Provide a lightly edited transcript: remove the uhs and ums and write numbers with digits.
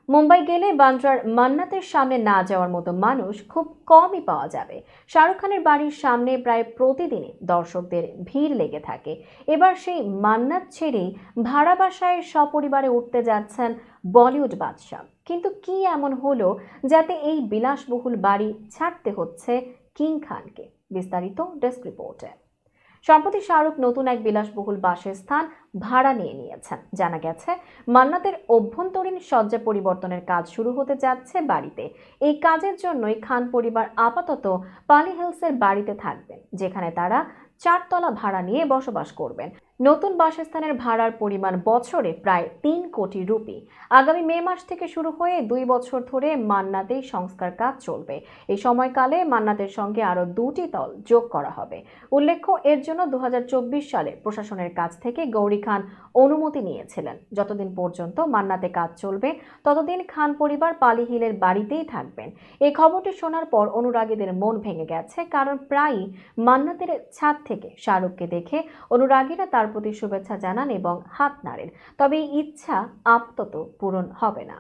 মুম্বাই গেলে বান্দ্রার মান্নাতের সামনে না যাওয়ার মতো মানুষ খুব কমই পাওয়া যাবে। শাহরুখ খানের বাড়ির সামনে প্রায় প্রতিদিনই দর্শকদের ভিড় লেগে থাকে। এবার সেই মান্নাত ছেড়েই ভাড়া বাসায় সপরিবারে উঠতে যাচ্ছেন বলিউড বাদশা। কিন্তু কি এমন হলো যাতে এই বিলাসবহুল বাড়ি ছাড়তে হচ্ছে কিং খানকে? বিস্তারিত ডেস্ক রিপোর্টে। সম্প্রতি শাহরুখ নতুন এক বিলাসবহুল বাসস্থান ভাড়া নিয়েছেন। জানা গেছে, মান্নাতের অভ্যন্তরীণ সজ্জা পরিবর্তনের কাজ শুরু হতে যাচ্ছে বাড়িতে। এই কাজের জন্যই খান পরিবার আপাতত পালি হিলসের বাড়িতে থাকবেন, যেখানে তারা 4 তলা ভাড়া নিয়ে বসবাস করবেন। নতুন বাসস্থানের ভাড়ার পরিমাণ বছরে প্রায় 3 কোটি রুপি। আগামী মে মাস থেকে শুরু হয়ে 2 বছর ধরে মান্নাতেই সংস্কার কাজ চলবে। এই সময়কালে মান্নাতের সঙ্গে আরো 2টি তল যোগ করা হবে। উল্লেখ্য, এর জন্য 2024 সালে প্রশাসনের কাছ থেকে গৌরী খান অনুমতি নিয়েছিলেন। যতদিন পর্যন্ত মান্নাতে কাজ চলবে ততদিন খান পরিবার পালি হিলের বাড়িতেই থাকবেন। এই খবরটি শোনার পর অনুরাগীদের মন ভেঙে গেছে, কারণ প্রায়ই মান্নাতের ছাদ থেকে শাহরুখকে দেখে অনুরাগীরা তার প্রতি শুভেচ্ছা জানান এবং হাত নাড়েন। তবে এই ইচ্ছা আপাতত পূরণ হবে না।